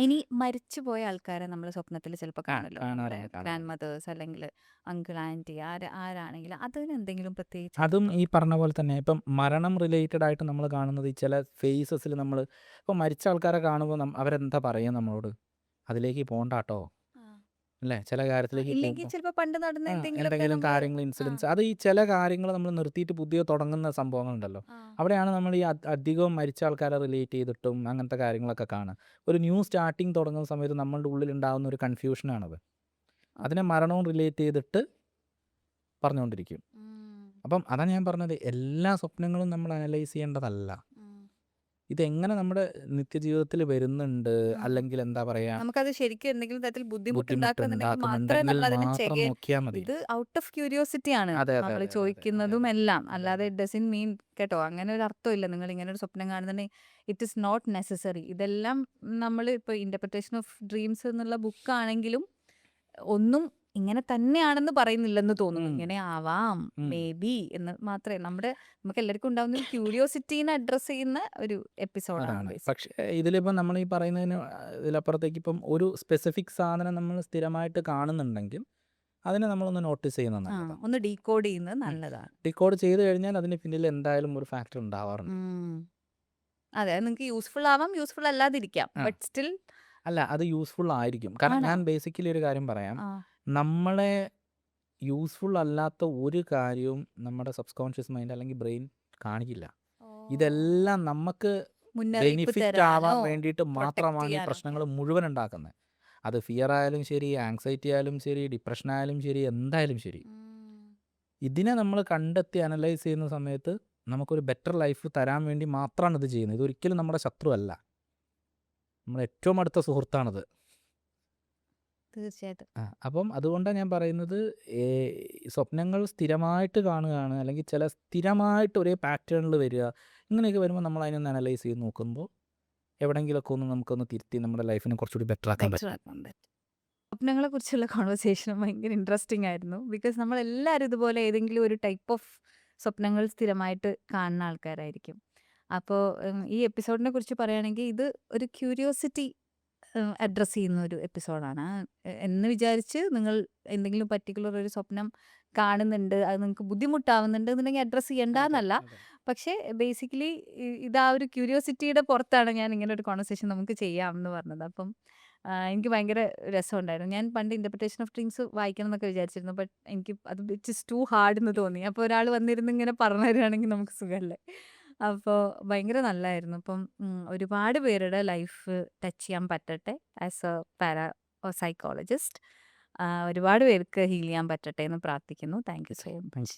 ഇനി മരിച്ചുപോയ ആൾക്കാരെ നമ്മൾ സ്വപ്നത്തിൽ ചിലപ്പോൾ ആ കാണുമല്ലോ, നമ്മുടെ കാണാറുണ്ട്, ഗ്രാൻഡ് കാണാറുണ്ട്. മദേഴ്സ് അല്ലെങ്കിൽ അങ്കിൾ ആൻറ്റി ആരാണെങ്കിലും അതിന് എന്തെങ്കിലും പ്രത്യേകിച്ച് അതും അർത്ഥം. ഈ പറഞ്ഞ പോലെ തന്നെ ഇപ്പം മരണം റിലേറ്റഡ് ആയിട്ട് നമ്മൾ കാണുന്നത് ഈ ചില ഫേസസിൽ നമ്മൾ ഇപ്പം മരിച്ച ആൾക്കാരെ കാണുമ്പോൾ അവരെന്താ പറയുക നമ്മളോട്? അതിലേക്ക് പോണ്ടാട്ടോ, ആ. അല്ലേ? ചില കാര്യത്തിലേക്ക് ഇല്ലെങ്കിൽ പോകുമ്പോൾ ചിലപ്പോൾ പണ്ട് നടന്ന എന്തെങ്കിലുമൊക്കെ എന്തെങ്കിലും നമ്മൾ. കാര്യങ്ങൾ, ആ. ഇൻസിഡൻസ്, അത് ഈ ചില കാര്യങ്ങൾ നമ്മൾ നിർത്തിയിട്ട് പുതിയ തുടങ്ങുന്ന സംഭവങ്ങളുണ്ടല്ലോ. ആ. അവിടെയാണ് നമ്മൾ ഈ അധികവും മരിച്ച ആൾക്കാരെ റിലേറ്റ് ചെയ്തിട്ടും അങ്ങനത്തെ കാര്യങ്ങളൊക്കെ കാണുക. ഒരു ന്യൂ സ്റ്റാർട്ടിങ് തുടങ്ങുന്ന സമയത്ത് നമ്മളുടെ ഉള്ളിൽ ഉണ്ടാകുന്ന ഒരു കൺഫ്യൂഷനാണത്. അതിനെ മരണവും റിലേറ്റ് ചെയ്തിട്ട് പറഞ്ഞുകൊണ്ടിരിക്കും. ഉം. അപ്പം അതാണ് ഞാൻ പറഞ്ഞത്, എല്ലാ സ്വപ്നങ്ങളും നമ്മൾ അനലൈസ് ചെയ്യേണ്ടതല്ല. ഉം. ഇതെങ്ങനെ നമ്മുടെ നിത്യജീവിതത്തിൽ വരുന്നുണ്ട്, ആ. അല്ലെങ്കിൽ എന്താ പറയുക, നമുക്കത് ശരിക്കും എന്തെങ്കിലും തരത്തിൽ ബുദ്ധിമുട്ടുണ്ടാക്കുന്നുണ്ടെങ്കിൽ മാത്രമേ ബുദ്ധിമുട്ടുണ്ടാക്കുന്നുണ്ടെങ്കിൽ നമ്മൾ അതിനെ മാത്രം നോക്കിയാൽ മതി. ഇത് ഔട്ട് ഓഫ് ക്യൂരിയോസിറ്റി ആണ് അതെ അതെ നമ്മൾ അതെ അതെ അതെ അതെ ചോദിക്കുന്നതും അതെ എല്ലാം. അതെ അല്ലാതെ അതെ. ഇറ്റ് ഡസൻ മീൻ കേട്ടോ അങ്ങനെ ഒരു അർത്ഥമില്ല. നിങ്ങൾ ഇങ്ങനെ ഒരു സ്വപ്നം കാണുന്നുണ്ടെങ്കിൽ ഇറ്റ് ഇസ് നോട്ട് നെസസറി. ഇതെല്ലാം നമ്മൾ ഇപ്പോൾ ഇന്റർപ്രിട്ടേഷൻ ഓഫ് ഡ്രീംസ് എന്നുള്ള ബുക്കാണെങ്കിലും ഒന്നും ഇങ്ങനെ തന്നെയാണെന്ന് പറയുന്നില്ലെന്ന് തോന്നുന്നു. ഉം, ഇങ്ങനെ ആവാം, ഉം. മേ ബി എന്ന് മാത്രമേ നമുക്ക് എല്ലാവർക്കും ഉണ്ടാവുന്ന ഒരു ക്യൂരിയോസിറ്റീനെ അഡ്രസ്സ് ചെയ്യുന്ന ഒരു എപ്പിസോഡാണ് അതാണ്. ബേസിക്കലി. പക്ഷേ ഇതിലിപ്പം നമ്മൾ ഈ പറയുന്നതിന് ഇതിലപ്പുറത്തേക്ക് ഇപ്പം ഒരു സ്പെസിഫിക് സാധനം നമ്മൾ സ്ഥിരമായിട്ട് കാണുന്നുണ്ടെങ്കിൽ അതിനെ നമ്മളൊന്ന് നോട്ടീസ് ചെയ്യുന്നത് ആ, നല്ലതാണ്. ഒന്ന് ഡീകോഡ് ചെയ്യുന്നത് നല്ലതാണ്. ഡിക്കോഡ് ചെയ്ത് കഴിഞ്ഞാൽ അതിന് പിന്നിൽ എന്തായാലും ഒരു ഫാക്ടർ ഉണ്ടാവാറുണ്ട്. ഉം. അതെ, അത് നിങ്ങൾക്ക് യൂസ്ഫുൾ ആവാം, യൂസ്ഫുൾ അല്ലാതിരിക്കാം. ആ, ബട്ട് സ്റ്റിൽ അല്ല, അത് യൂസ്ഫുൾ ആയിരിക്കും. കാരണം ആണോ? ഞാൻ ബേസിക്കലി ഒരു കാര്യം പറയാം. ആ. നമ്മളെ യൂസ്ഫുൾ അല്ലാത്ത ഒരു കാര്യവും നമ്മുടെ സബ് കോൺഷ്യസ് മൈൻഡ് അല്ലെങ്കിൽ ബ്രെയിൻ കാണിക്കില്ല. ഓ. ഇതെല്ലാം നമുക്ക് മുന്നറിയിപ്പ് ബെനിഫിറ്റ് ആവാൻ തരാനോ വേണ്ടിയിട്ട് പ്രൊട്ടക്ട് മാത്രമാണ് ഈ ചെയ്യാനൊക്കെ. പ്രശ്നങ്ങൾ മുഴുവൻ ഉണ്ടാക്കുന്നത്. അത് ഫിയർ ആയാലും ശരി, ആങ്സൈറ്റി ആയാലും ശരി, ഡിപ്രഷൻ ആയാലും ശരി, എന്തായാലും ശരി. ഉം. ഇതിനെ നമ്മൾ കണ്ടെത്തി അനലൈസ് ചെയ്യുന്ന സമയത്ത് നമുക്കൊരു ബെറ്റർ ലൈഫ് തരാൻ വേണ്ടി മാത്രമാണ് ഇത് ചെയ്യുന്നത്. ഇതൊരിക്കലും നമ്മുടെ ശത്രുവല്ല, നമ്മുടെ ഏറ്റവും അടുത്ത സുഹൃത്താണത്. തീർച്ചയായിട്ടും. അപ്പം അതുകൊണ്ടാണ് ഞാൻ പറയുന്നത്, സ്വപ്നങ്ങൾ സ്ഥിരമായിട്ട് കാണുകയാണ്, അല്ലെങ്കിൽ ചില സ്ഥിരമായിട്ട് ഒരേ പാറ്റേണിൽ വരിക, ഇങ്ങനെയൊക്കെ വരുമ്പോൾ നമ്മൾ അതിനൊന്ന് അനലൈസ് ചെയ്ത് നോക്കുമ്പോൾ എവിടെയെങ്കിലുമൊക്കെ ഒന്ന് നമുക്കൊന്ന് തിരുത്തി നമ്മുടെ ലൈഫിനെ കുറച്ചുകൂടി ബെറ്റർ ആക്കാൻ ബെറ്റർ പറ്റും. ആക്കാൻ പറ്റും. സ്വപ്നങ്ങളെ കുറിച്ചുള്ള കോൺവെർസേഷൻ ഭയങ്കര ഇൻട്രസ്റ്റിംഗ് ആയിരുന്നു. ബിക്കോസ് നമ്മളെല്ലാവരും ഇതുപോലെ ഏതെങ്കിലും ഒരു ടൈപ്പ് ഓഫ് സ്വപ്നങ്ങൾ സ്ഥിരമായിട്ട് കാണുന്ന ആൾക്കാരായിരിക്കും. അപ്പോൾ ഈ എപ്പിസോഡിനെ കുറിച്ച് പറയുകയാണെങ്കിൽ ഇത് ഒരു ക്യൂരിയോസിറ്റി അഡ്രസ്സ് ചെയ്യുന്ന ഒരു എപ്പിസോഡാണ്. എന്ന് വിചാരിച്ച് നിങ്ങൾ എന്തെങ്കിലും പർട്ടിക്കുലർ ഒരു സ്വപ്നം കാണുന്നുണ്ട്, അത് നിങ്ങൾക്ക് ബുദ്ധിമുട്ടാവുന്നുണ്ട് എന്നുണ്ടെങ്കിൽ അഡ്രസ്സ് അതെ ചെയ്യേണ്ടെന്നല്ല. അതെ. പക്ഷേ ബേസിക്കലി ഇതാ ഒരു ക്യൂരിയോസിറ്റിയുടെ പുറത്താണ് ഞാൻ ഇങ്ങനെ ഒരു കോൺവെർസേഷൻ നമുക്ക് ചെയ്യാം എന്ന് പറഞ്ഞത്. അപ്പം എനിക്ക് ഭയങ്കര രസമുണ്ടായിരുന്നു. ഞാൻ പണ്ട് ഇന്റർപ്രിട്ടേഷൻ ഓഫ് ഡ്രീംസ് വായിക്കണം എന്നൊക്കെ വിചാരിച്ചിരുന്നു. ബട്ട് എനിക്ക് അത് ഇറ്റ് ഈസ് ടു ഹാർഡ് എന്ന് തോന്നി. അപ്പോൾ ഒരാൾ വന്നിരുന്ന് ഇങ്ങനെ പറഞ്ഞു തരുവാണെങ്കിൽ നമുക്ക് സുഖമല്ലേ. അപ്പോൾ ഭയങ്കര നല്ലതായിരുന്നു. അപ്പം ഒരുപാട് പേരുടെ ലൈഫ് ടച്ച് ചെയ്യാൻ പറ്റട്ടെ ആസ് എ സൈക്കോളജിസ്റ്റ്. ഒരുപാട് പേർക്ക് ഹീൽ ചെയ്യാൻ പറ്റട്ടെ എന്ന് പ്രാർത്ഥിക്കുന്നു. Thank you so much.